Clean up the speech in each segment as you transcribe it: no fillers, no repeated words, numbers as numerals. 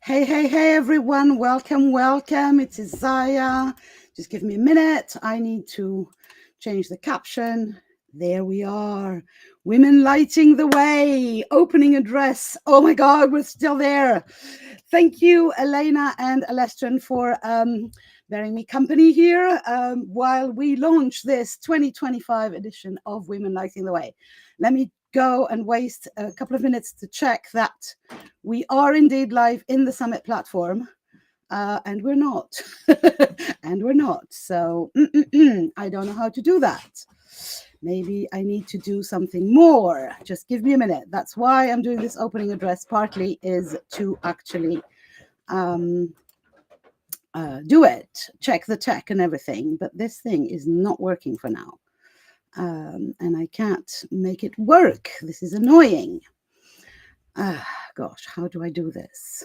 Hey, everyone. Welcome. It's Isaiah. Just give me a minute. I need to change the caption. There we are. Women lighting the way. Opening address. Oh my God, we're still there. Thank you, Elena and Alestrin, for bearing me company here while we launch this 2025 edition of Women Lighting the Way. Let me go and waste a couple of minutes to check that we are indeed live in the Summit platform, and we're not. So I don't know how to do that. Maybe I need to do something more. Just give me a minute. That's why I'm doing this opening address. Partly is to actually do it, check the tech and everything. But this thing is not working for now. And I can't make it work. This is annoying. Gosh, how do I do this?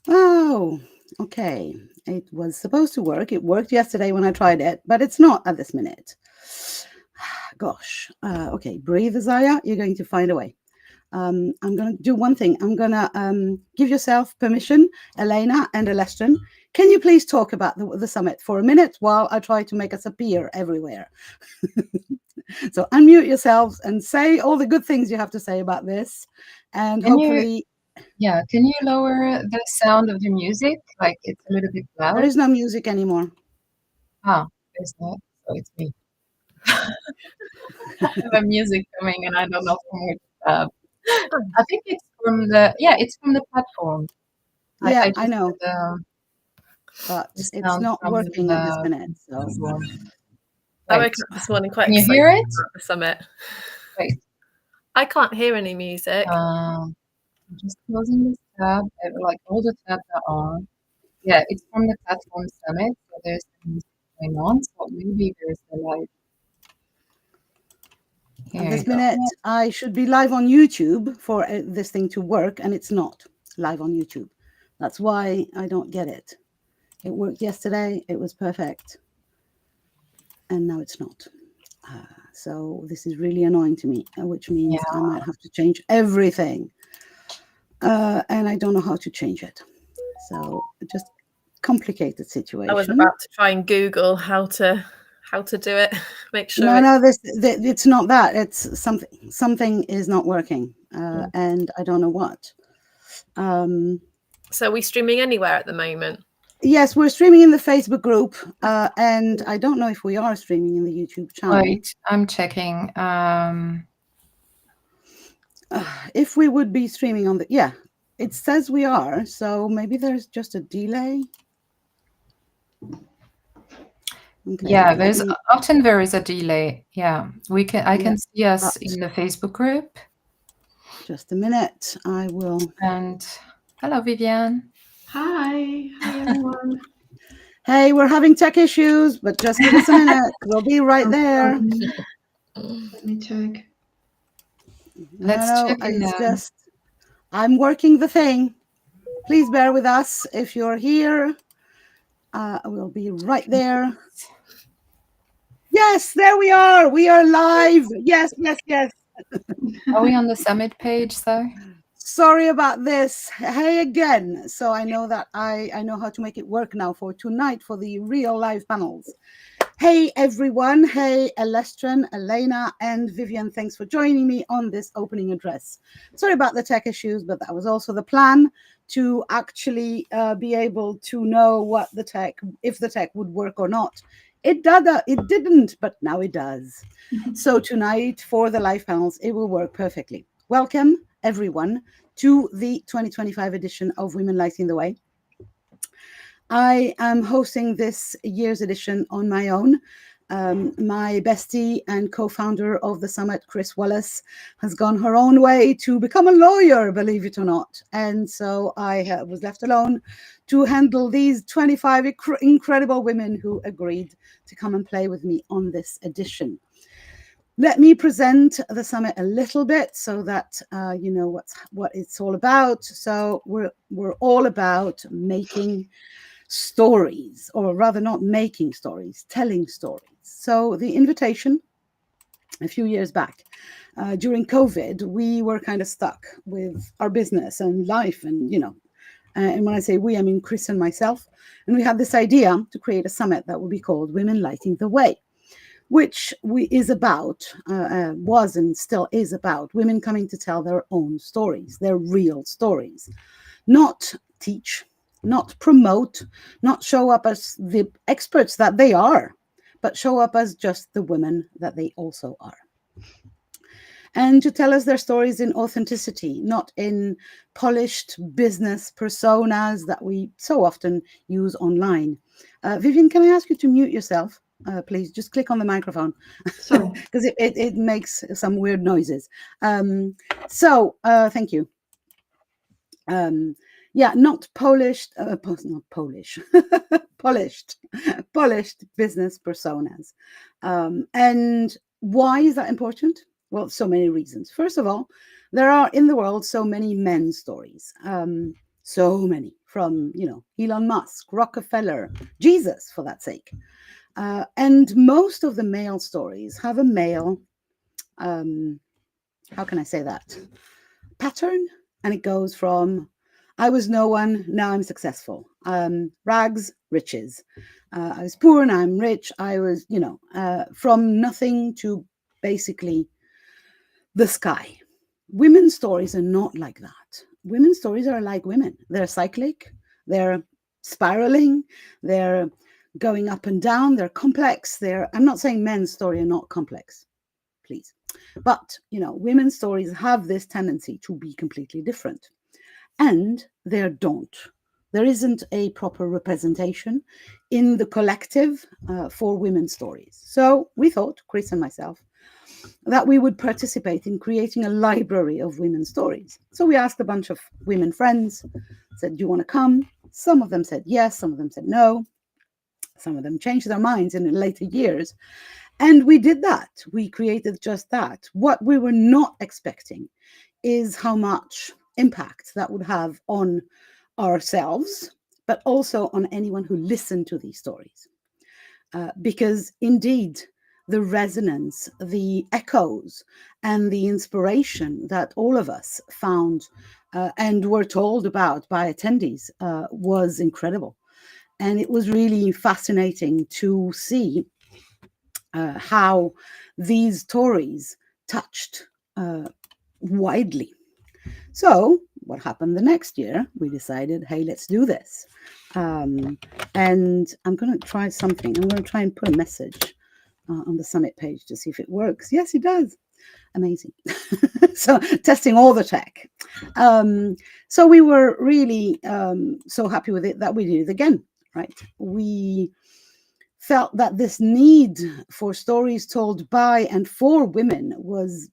Oh, okay. It was supposed to work. It worked yesterday when I tried it, but it's not at this minute. Gosh. Okay, breathe, Isaiah. You're going to find a way. I'm going to do one thing. I'm going to give yourself permission, Elena and Alestrin. Can you please talk about the summit for a minute while I try to make us appear everywhere? So unmute yourselves and say all the good things you have to say about this. And hopefully... Can you lower the sound of the music? Like it's a little bit loud. There is no music anymore. There's not. So it's me. I have music coming and I don't know from which tab. I think it's from the platform. I know. But it's not working at this minute. So. I woke up this morning quite Can you excited hear it? about the summit. Wait. I can't hear any music. I'm just closing this tab. Like all the tabs are on. Yeah, it's from the platform summit. So there's music going on. So maybe there's a live. At this minute, I should be live on YouTube for this thing to work, and it's not live on YouTube. That's why I don't get it. It worked yesterday. It was perfect. And now it's not. So this is really annoying to me, which means I might have to change everything. And I don't know how to change it. So just complicated situation. I was about to try and Google how to do it. Make sure. It's not that. It's something is not working, and I don't know what. So are we streaming anywhere at the moment? Yes, we're streaming in the Facebook group, and I don't know if we are streaming in the YouTube channel. Wait, I'm checking. If we would be streaming on it says we are, so maybe there's just a delay. Okay, often there is a delay. Yeah, I can see us in the Facebook group. Just a minute, I will. And hello, Vivian. Hi everyone. Hey, we're having tech issues, but just give us a minute. We'll be right there. Let me check. I'm working the thing. Please bear with us if you're here. We'll be right there. Yes, there we are. We are live. Yes. Are we on the summit page, though? Sorry about this. Hey again. So I know that I know how to make it work now for tonight for the real live panels. Hey everyone. Hey Alestrin, Elena, and Vivian. Thanks for joining me on this opening address. Sorry about the tech issues, but that was also the plan, to actually be able to know what if the tech would work or not. It didn't, but now it does. So tonight for the live panels, it will work perfectly. Welcome everyone to the 2025 edition of Women Lighting the Way. I am hosting this year's edition on my own. My bestie and co-founder of the summit, Chris Wallace, has gone her own way to become a lawyer, believe it or not. And so I was left alone to handle these 25 incredible women who agreed to come and play with me on this edition. Let me present the summit a little bit so that you know what it's all about. So we're all about making stories, or rather not making stories, telling stories. So the invitation a few years back. During COVID, we were kind of stuck with our business and life, and and when I say we, I mean Chris and myself. And we had this idea to create a summit that would be called Women Lighting the Way, which is about, was and still is about women coming to tell their own stories, their real stories, not teach, not promote, not show up as the experts that they are, but show up as just the women that they also are. And to tell us their stories in authenticity, not in polished business personas that we so often use online. Vivian, can I ask you to mute yourself? Please just click on the microphone because it makes some weird noises. Thank you. Not polished, not Polish, polished business personas. And why is that important? Well, so many reasons. First of all, there are in the world so many men's stories. So many, from, Elon Musk, Rockefeller, Jesus, for that sake. And most of the male stories have a male, how can I say that, pattern. And it goes from, I was no one, now I'm successful. Rags, riches. I was poor, now I'm rich. I was, from nothing to basically the sky. Women's stories are not like that. Women's stories are like women. They're cyclic, they're spiraling, they're going up and down, they're complex. I'm not saying men's stories are not complex, please. But, women's stories have this tendency to be completely different. And there isn't a proper representation in the collective for women's stories. So we thought, Chris and myself, that we would participate in creating a library of women's stories. So we asked a bunch of women friends, said, do you want to come? Some of them said yes, some of them said no. Some of them changed their minds in later years. And we did that. We created just that. What we were not expecting is how much impact that would have on ourselves, but also on anyone who listened to these stories. Because indeed, the resonance, the echoes, and the inspiration that all of us found and were told about by attendees was incredible. And it was really fascinating to see how these stories touched widely. So what happened the next year? We decided, hey, let's do this. And I'm going to try something. I'm going to try and put a message on the summit page to see if it works. Yes, it does. Amazing. So testing all the tech. So we were really so happy with it that we did it again, right? We felt that this need for stories told by and for women was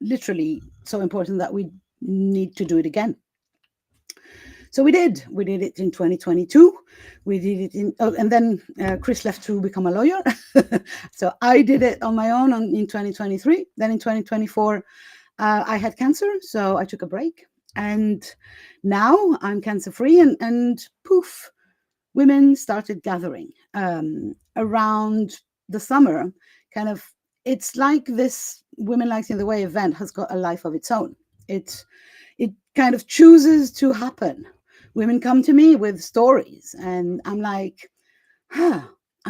literally so important that we need to do it again. So we did it in 2022. We did it and then Chris left to become a lawyer. So I did it on my own in 2023. Then in 2024, I had cancer. So I took a break, and now I'm cancer free, and poof, women started gathering around the summer. Kind of, it's like this Women Lighting the Way event has got a life of its own. It kind of chooses to happen. Women come to me with stories, and I'm like, I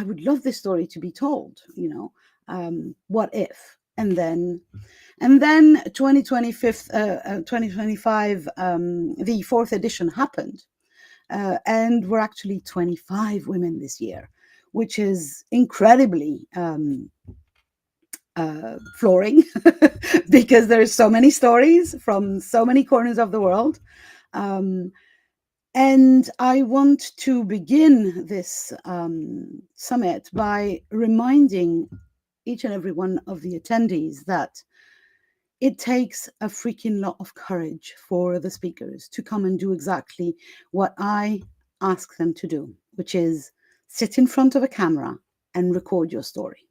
would love this story to be told, what if? And then 2025, the fourth edition happened. And we're actually 25 women this year, which is incredibly flooring because there's so many stories from so many corners of the world. And I want to begin this summit by reminding each and every one of the attendees that it takes a freaking lot of courage for the speakers to come and do exactly what I ask them to do, which is sit in front of a camera and record your story.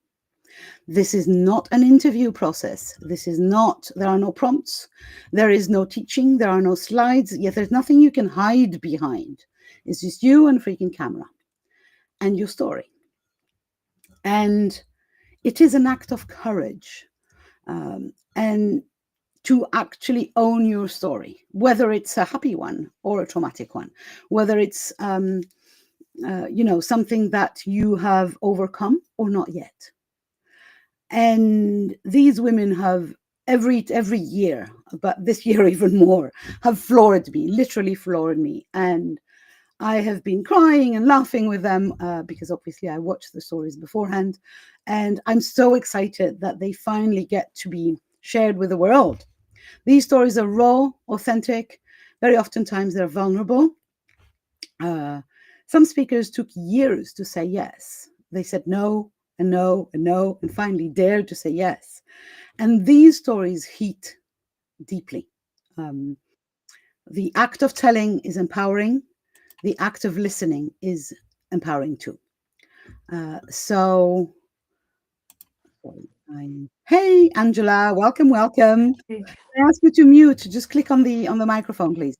This is not an interview process. There are no prompts. There is no teaching. There are no slides. Yet there's nothing you can hide behind. It's just you and freaking camera and your story. And it is an act of courage and to actually own your story, whether it's a happy one or a traumatic one, whether it's something that you have overcome or not yet. And these women have every year, but this year even more, have floored me, literally floored me. And I have been crying and laughing with them because obviously I watched the stories beforehand. And I'm so excited that they finally get to be shared with the world. These stories are raw, authentic. Very oftentimes they're vulnerable. Some speakers took years to say yes. They said no and no and no, and finally dared to say yes. And these stories hit deeply. The act of telling is empowering. The act of listening is empowering too. Hey, Angela, welcome. Can I ask you to mute? Just click on the microphone, please.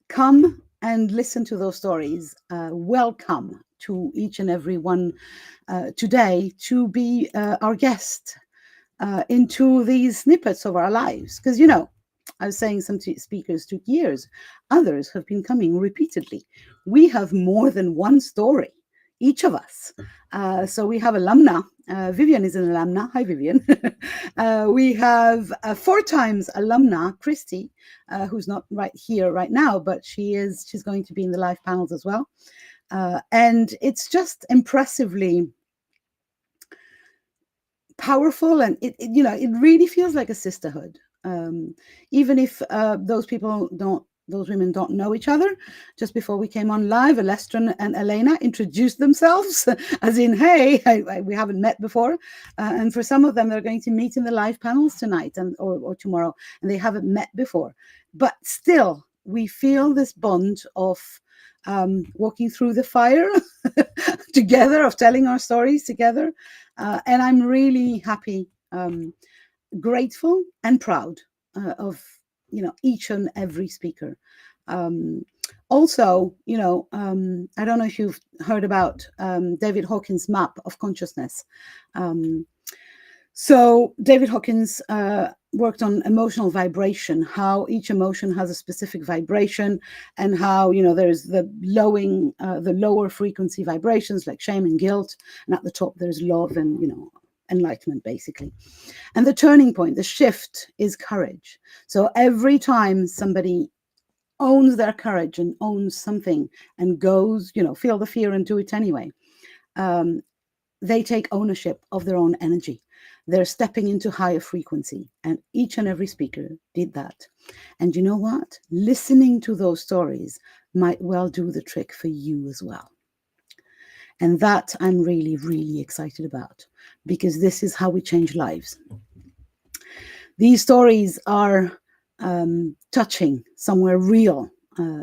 Come and listen to those stories. Welcome to each and every one today to be our guest into these snippets of our lives. Because, I was saying some speakers took years. Others have been coming repeatedly. We have more than one story, each of us. So we have alumna. Vivian is an alumna. Hi, Vivian. We have 4 times alumna, Christy, who's not right here right now, but she's going to be in the live panels as well. And it's just impressively powerful, and it really feels like a sisterhood. Even if those women don't know each other. Just before we came on live, Alestrin and Elena introduced themselves as in, hey, we haven't met before. And for some of them, they're going to meet in the live panels tonight or tomorrow, and they haven't met before. But still, we feel this bond of walking through the fire together, of telling our stories together. And I'm really happy, grateful and proud of each and every speaker. Also, I don't know if you've heard about David Hawkins' map of consciousness. So David Hawkins worked on emotional vibration, how each emotion has a specific vibration, and how there's the lower frequency vibrations like shame and guilt, and at the top there's love and enlightenment, basically. And the turning point, the shift, is courage. So every time somebody owns their courage and owns something and goes, feel the fear and do it anyway, they take ownership of their own energy. They're stepping into higher frequency, and each and every speaker did that. And you know what? Listening to those stories might well do the trick for you as well. And that I'm really, really excited about, because this is how we change lives. These stories are touching, somewhere real,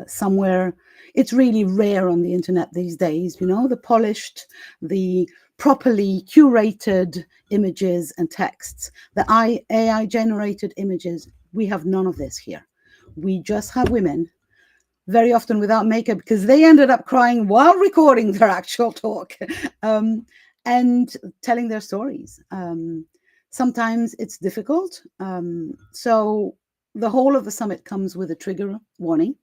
somewhere. It's really rare on the internet these days, the polished, the properly curated images and texts, the AI generated images. We have none of this here. We just have women, very often without makeup, because they ended up crying while recording their actual talk, and telling their stories. Sometimes it's difficult. So the whole of the summit comes with a trigger warning.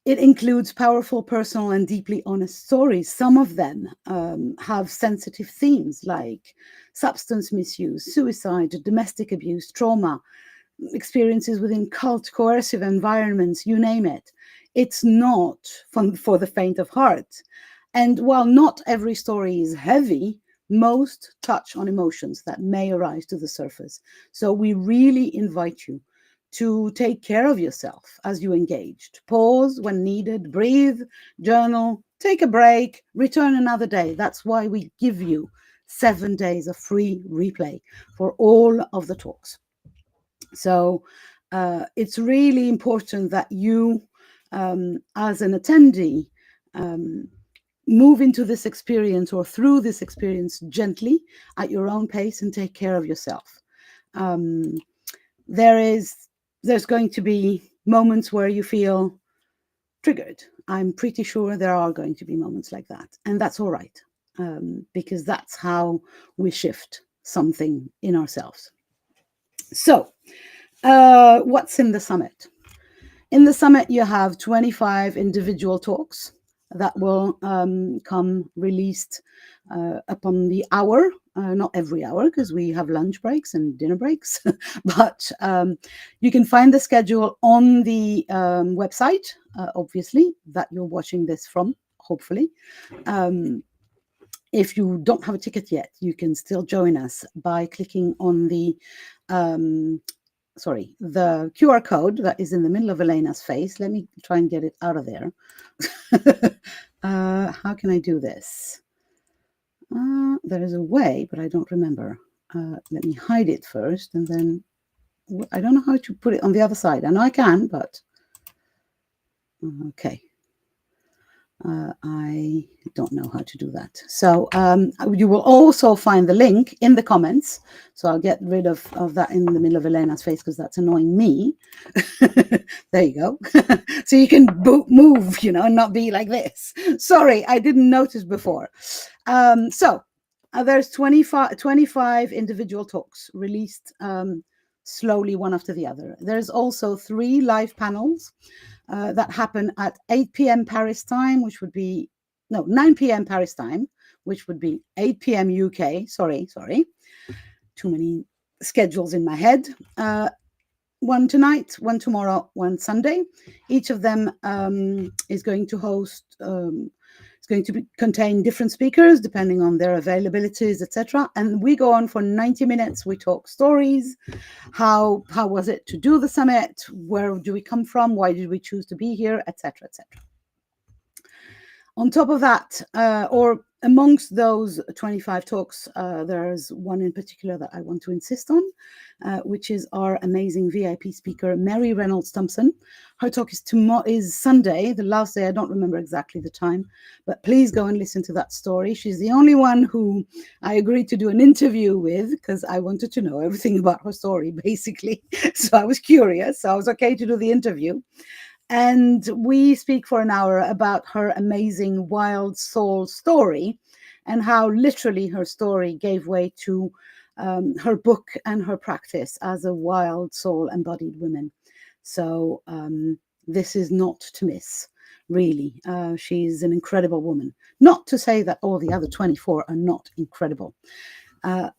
It includes powerful, personal, and deeply honest stories. Some of them have sensitive themes like substance misuse, suicide, domestic abuse, trauma, experiences within cult, coercive environments, you name it. It's not for the faint of heart. And while not every story is heavy, most touch on emotions that may arise to the surface. So we really invite you to take care of yourself as you engaged. Pause when needed, breathe, journal, take a break, return another day. That's why we give you 7 days of free replay for all of the talks. So it's really important that you, as an attendee, move into this experience or through this experience gently at your own pace and take care of yourself. There's going to be moments where you feel triggered. I'm pretty sure there are going to be moments like that, and that's all right. because that's how we shift something in ourselves. So, what's in the summit? In the summit, you have 25 individual talks that will come released upon the hour, not every hour, because we have lunch breaks and dinner breaks, but you can find the schedule on the website, obviously, that you're watching this from, hopefully. If you don't have a ticket yet, you can still join us by clicking on the QR code that is in the middle of Elena's face. Let me try and get it out of there. How can I do this? There is a way, but I don't remember. Let me hide it first, and then I don't know how to put it on the other side. I know I can, but okay. I don't know how to do that. So you will also find the link in the comments. So I'll get rid of that in the middle of Elena's face because that's annoying me. There you go. So you can move, and not be like this. Sorry, I didn't notice before. So there's 25 individual talks released slowly one after the other. There's also 3 live panels that happen at 8 p.m. Paris time, which would be 9 p.m. Paris time, which would be 8 p.m. UK. Sorry, too many schedules in my head. One tonight, one tomorrow, one Sunday. Each of them is going to host. It's going to contain different speakers depending on their availabilities, etc. And we go on for 90 minutes. We talk stories. How was it to do the summit? Where do we come from? Why did we choose to be here, etc., etc. On top of that, or amongst those 25 talks, there's one in particular that I want to insist on, which is our amazing VIP speaker, Mary Reynolds Thompson. Her talk is Sunday, the last day. I don't remember exactly the time, but please go and listen to that story. She's the only one who I agreed to do an interview with because I wanted to know everything about her story, basically. So I was curious. So I was okay to do the interview. And we speak for an hour about her amazing wild soul story and how literally her story gave way to her book and her practice as a wild soul embodied woman. So this is not to miss, really. She's an incredible woman. Not to say that all the other 24 are not incredible.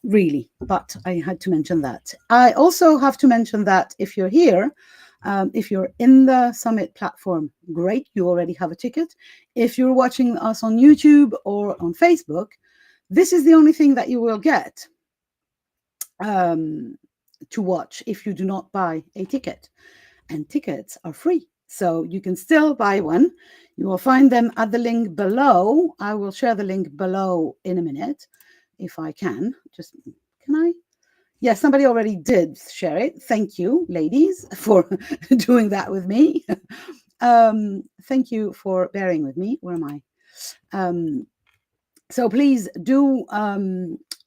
Really, but I had to mention that. I also have to mention that if you're here, if you're in the Summit platform, great, you already have a ticket. If you're watching us on YouTube or on Facebook, this is the only thing that you will get to watch if you do not buy a ticket. And tickets are free, so you can still buy one. You will find them at the link below. I will share the link below in a minute, if I can. Can I? Yes, somebody already did share it. Thank you, ladies, for doing that with me. Thank you for bearing with me. Where am I? So please do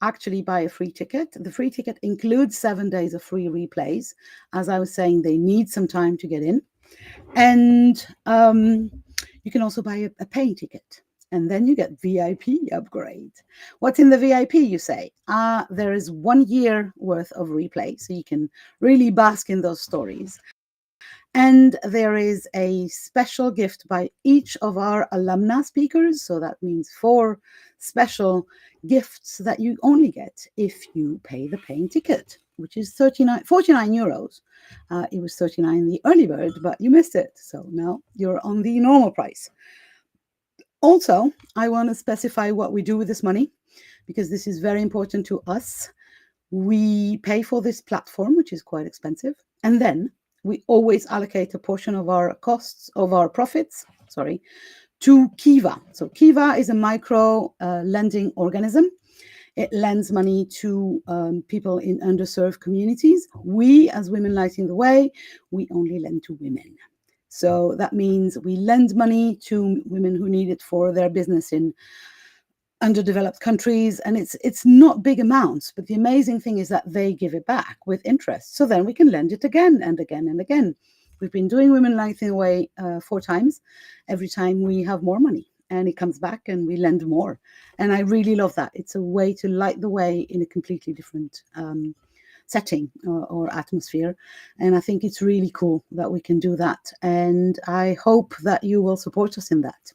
actually buy a free ticket. The free ticket includes 7 days of free replays. As I was saying, they need some time to get in. And you can also buy a paying ticket. And then you get VIP upgrade. What's in the VIP, you say? There is 1 year worth of replay, so you can really bask in those stories. And there is a special gift by each of our alumna speakers. So that means 4 special gifts that you only get if you pay the paying ticket, which is 49 euros. It was 39 in the early bird, but you missed it. So now you're on the normal price. Also, I want to specify what we do with this money, because this is very important to us. We pay for this platform, which is quite expensive. And then we always allocate a portion of our costs, of our profits, to Kiva. So Kiva is a micro lending organism. It lends money to people in underserved communities. We, as Women Lighting the Way, we only lend to women. So that means we lend money to women who need it for their business in underdeveloped countries. And it's not big amounts, but the amazing thing is that they give it back with interest. So then we can lend it again and again and again. We've been doing Women Lighting the Way 4 times. Every time we have more money. and it comes back and we lend more. And I really love that. It's a way to light the way in a completely different setting or atmosphere. And I think it's really cool that we can do that. And I hope that you will support us in that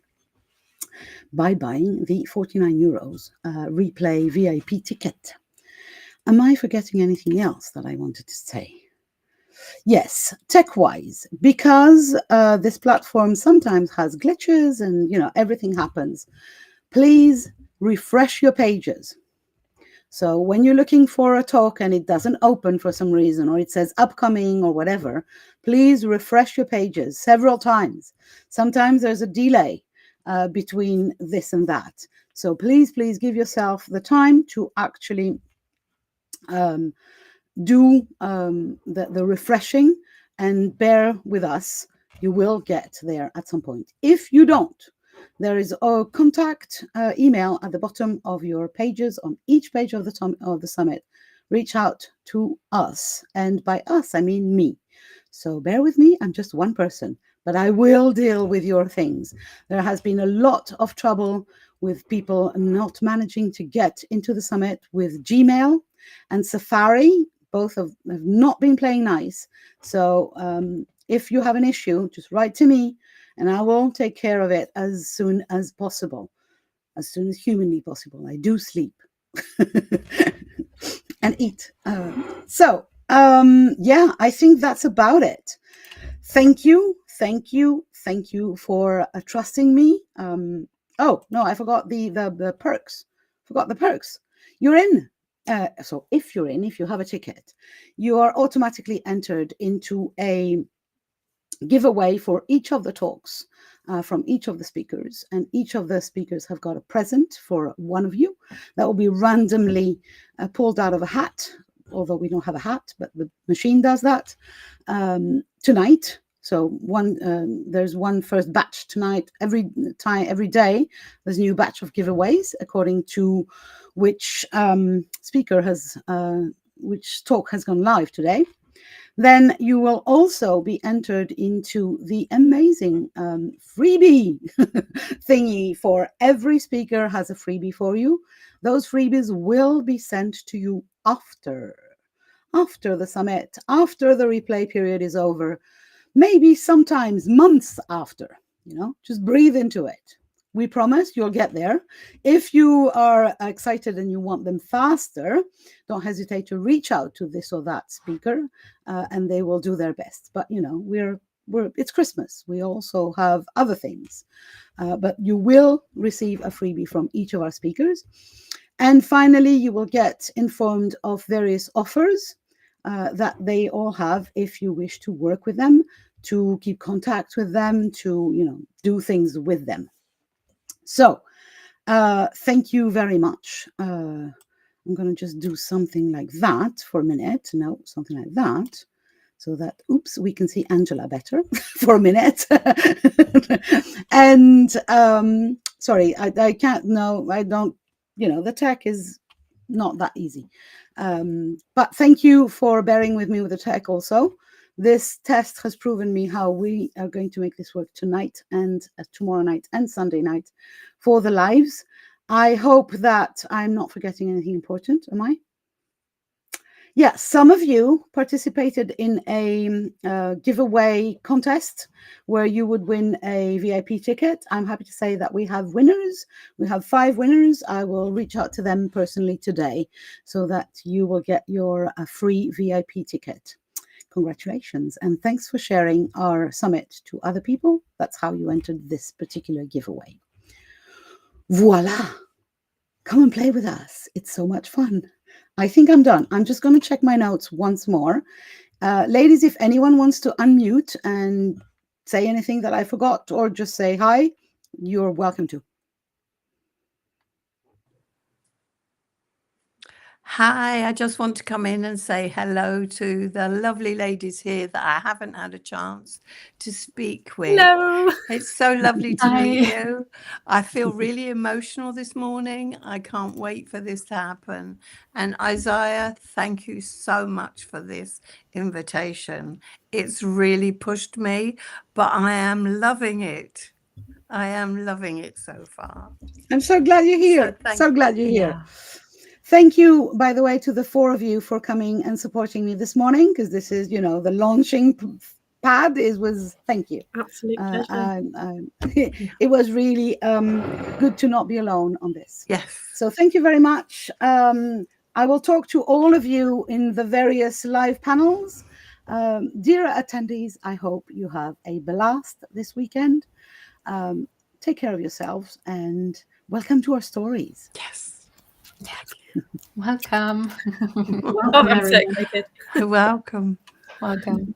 by buying the 49 euros replay VIP ticket. Am I forgetting anything else that I wanted to say? Yes, tech-wise, because this platform sometimes has glitches and, everything happens. Please refresh your pages. So when you're looking for a talk and it doesn't open for some reason, or it says upcoming or whatever, please refresh your pages several times. Sometimes there's a delay between this and that. So please give yourself the time to actually do the refreshing, and bear with us. You will get there at some point. If you don't, there is a contact email at the bottom of your pages on each page of the summit. Reach out to us, and by us I mean me. So bear with me. I'm just one person, but I will deal with your things. There has been a lot of trouble with people not managing to get into the summit with Gmail and Safari. Both have not been playing nice. So if you have an issue, just write to me and I will take care of it as soon as possible, as soon as humanly possible. I do sleep and eat. Yeah, I think that's about it. Thank you for trusting me. Oh no, I forgot the perks. Forgot the perks. You're in. So if you have a ticket, you are automatically entered into a giveaway for each of the talks from each of the speakers, and each of the speakers have got a present for one of you that will be randomly pulled out of a hat, although we don't have a hat, but the machine does that tonight. So there's one first batch tonight. Every day, there's a new batch of giveaways according to which speaker has which talk has gone live today. Then you will also be entered into the amazing freebie thingy. For every speaker has a freebie for you. Those freebies will be sent to you after the summit, after the replay period is over. Maybe sometimes months after, just breathe into it. We promise you'll get there. If you are excited and you want them faster, don't hesitate to reach out to this or that speaker and they will do their best. But, it's Christmas. We also have other things. But you will receive a freebie from each of our speakers. And finally, you will get informed of various offers that they all have if you wish to work with them, to keep contact with them, to do things with them. So thank you very much. I'm going to just do something like that for a minute. No, something like that, so that we can see Angela better for a minute. And sorry, I can't. No, I don't. The tech is not that easy. But thank you for bearing with me with the tech also. This test has proven me how we are going to make this work tonight and tomorrow night and Sunday night for the lives. I hope that I'm not forgetting anything important. Am I? Yeah, some of you participated in a giveaway contest where you would win a VIP ticket. I'm happy to say that we have winners. We have 5 winners. I will reach out to them personally today so that you will get your free VIP ticket. Congratulations, and thanks for sharing our summit to other people. That's how you entered this particular giveaway. Voila! Come and play with us. It's so much fun. I think I'm done. I'm just going to check my notes once more. Ladies, if anyone wants to unmute and say anything that I forgot or just say hi, you're welcome to. Hi, I just want to come in and say hello to the lovely ladies here that I haven't had a chance to speak with. Hello. It's so lovely to meet Hi. you. I feel really emotional this morning. I can't wait for this to happen. And Isaiah, thank you so much for this invitation. It's really pushed me, but I am loving it. I am loving it so far. I'm so glad you're here. thank- So glad you're here. Yeah. Thank you, by the way, to the four of you for coming and supporting me this morning, because this is, you know, the launching pad was thank you. Absolute pleasure. It was really good to not be alone on this. Yes. So thank you very much. I will talk to all of you in the various live panels. Dear attendees, I hope you have a blast this weekend. Take care of yourselves and welcome to our stories. Yes. Welcome. Oh, I'm so excited. Welcome. Welcome.